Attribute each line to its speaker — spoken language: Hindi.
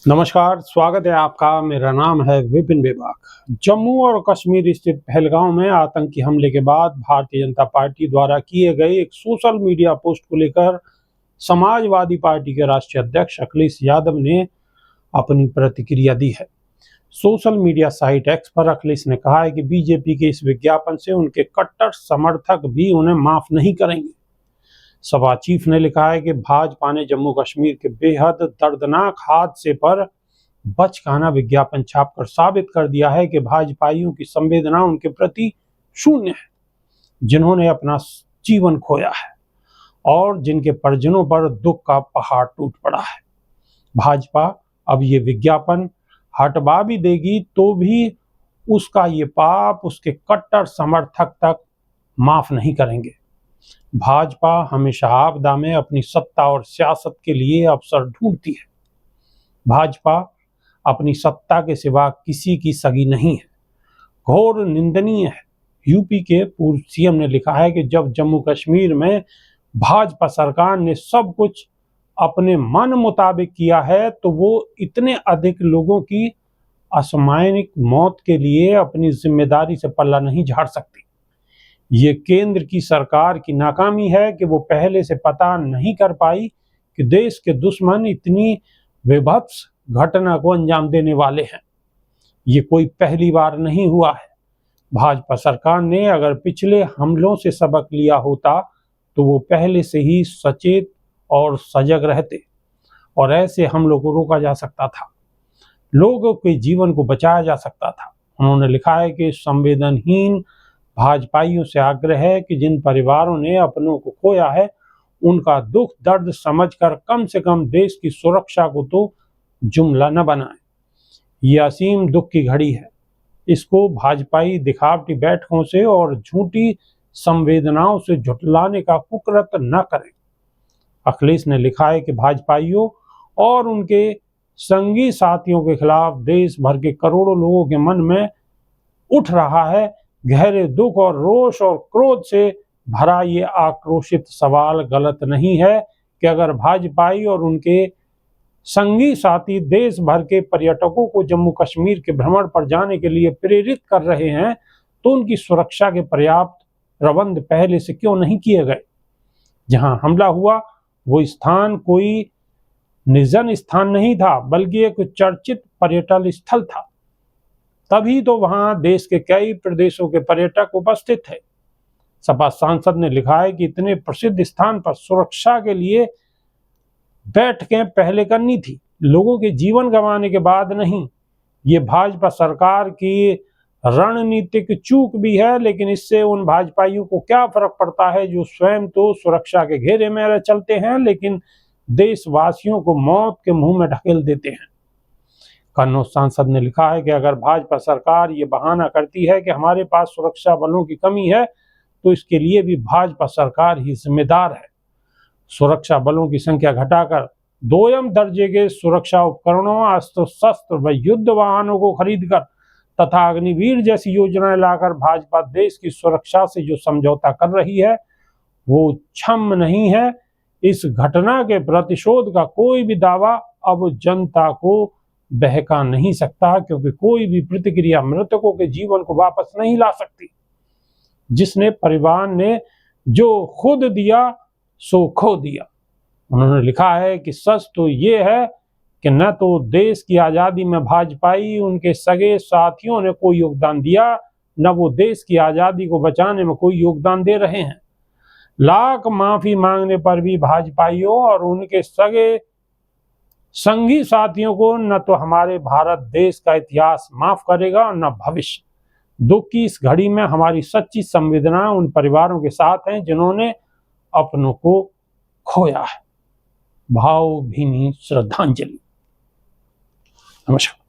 Speaker 1: नमस्कार, स्वागत है आपका। मेरा नाम है विपिन बेबाक। जम्मू और कश्मीर स्थित पहलगांव में आतंकी हमले के बाद भारतीय जनता पार्टी द्वारा किए गए एक सोशल मीडिया पोस्ट को लेकर समाजवादी पार्टी के राष्ट्रीय अध्यक्ष अखिलेश यादव ने अपनी प्रतिक्रिया दी है। सोशल मीडिया साइट एक्स पर अखिलेश ने कहा है कि बीजेपी के इस विज्ञापन से उनके कट्टर समर्थक भी उन्हें माफ नहीं करेंगे। सपा चीफ ने लिखा है कि भाजपा ने जम्मू कश्मीर के बेहद दर्दनाक हादसे पर बचकाना विज्ञापन छापकर साबित कर दिया है कि भाजपाइयों की संवेदना उनके प्रति शून्य है, जिन्होंने अपना जीवन खोया है और जिनके परिजनों पर दुख का पहाड़ टूट पड़ा है। भाजपा अब ये विज्ञापन हटवा भी देगी तो भी उसका ये पाप उसके कट्टर समर्थक तक माफ नहीं करेंगे। भाजपा हमेशा आपदा में अपनी सत्ता और सियासत के लिए अवसर ढूंढती है। भाजपा अपनी सत्ता के सिवा किसी की सगी नहीं है। घोर निंदनीय है। यूपी के पूर्व सीएम ने लिखा है कि जब जम्मू कश्मीर में भाजपा सरकार ने सब कुछ अपने मन मुताबिक किया है तो वो इतने अधिक लोगों की असामयिक मौत के लिए अपनी जिम्मेदारी से पल्ला नहीं झाड़ सकती। ये केंद्र की सरकार की नाकामी है कि वो पहले से पता नहीं कर पाई कि देश के दुश्मन इतनी विभत्स घटना को अंजाम देने वाले हैं। ये कोई पहली बार नहीं हुआ है। भाजपा सरकार ने अगर पिछले हमलों से सबक लिया होता तो वो पहले से ही सचेत और सजग रहते और ऐसे हमलों को रोका जा सकता था, लोगों के जीवन को बचाया जा सकता था। उन्होंने लिखा है कि संवेदनहीन भाजपाइयों से आग्रह है कि जिन परिवारों ने अपनों को खोया है उनका दुख दर्द समझकर कम से कम देश की सुरक्षा को तो जुमला न बनाएं। ये असीम दुख की घड़ी है। इसको भाजपाई दिखावटी बैठकों से और झूठी संवेदनाओं से झुठलाने का कुकृत्य न करें। अखिलेश ने लिखा है कि भाजपाइयों और उनके संगी साथियों के खिलाफ देश भर के करोड़ों लोगों के मन में उठ रहा है गहरे दुख और रोष और क्रोध से भरा ये आक्रोशित सवाल गलत नहीं है कि अगर भाजपाई और उनके संगी साथी देश भर के पर्यटकों को जम्मू कश्मीर के भ्रमण पर जाने के लिए प्रेरित कर रहे हैं तो उनकी सुरक्षा के पर्याप्त प्रबंध पहले से क्यों नहीं किए गए। जहां हमला हुआ वो स्थान कोई निर्जन स्थान नहीं था बल्कि एक चर्चित पर्यटन स्थल था। तभी तो वहां देश के कई प्रदेशों के पर्यटक उपस्थित थे। सपा सांसद ने लिखा है कि इतने प्रसिद्ध स्थान पर सुरक्षा के लिए बैठकें पहले करनी थी, लोगों के जीवन गंवाने के बाद नहीं। ये भाजपा सरकार की रणनीतिक चूक भी है, लेकिन इससे उन भाजपाइयों को क्या फर्क पड़ता है जो स्वयं तो सुरक्षा के घेरे में चलते हैं लेकिन देशवासियों को मौत के मुंह में ढकेल देते हैं। कन्नौज सांसद ने लिखा है कि अगर भाजपा सरकार ये बहाना करती है कि हमारे पास सुरक्षा बलों की कमी है तो इसके लिए भी भाजपा सरकार ही जिम्मेदार है। सुरक्षा बलों की संख्या घटाकर 2ym दर्जे के सुरक्षा उपकरणों, अस्त्र शस्त्र व युद्ध वाहनों को खरीदकर तथा अग्निवीर जैसी योजनाएं लाकर भाजपा देश की सुरक्षा से जो समझौता कर रही है वो क्षम्य नहीं है। इस घटना के प्रतिशोध का कोई भी दावा अब जनता को बहका नहीं सकता, क्योंकि कोई भी प्रतिक्रिया मृतकों के जीवन को वापस नहीं ला सकती। जिसने परिवार ने जो खुद दिया सो खो दिया। उन्होंने लिखा है कि सच तो ये है कि न तो देश की आज़ादी में भाजपाई उनके सगे साथियों ने कोई योगदान दिया, न वो देश की आज़ादी को बचाने में कोई योगदान दे रहे हैं। लाख माफी मांगने पर भी भाजपाइयों और उनके सगे संगी साथियों को न तो हमारे भारत देश का इतिहास माफ करेगा और न भविष्य। दुख की इस घड़ी में हमारी सच्ची संवेदना उन परिवारों के साथ हैं जिन्होंने अपनों को खोया है। भावभीनी श्रद्धांजलि। नमस्कार।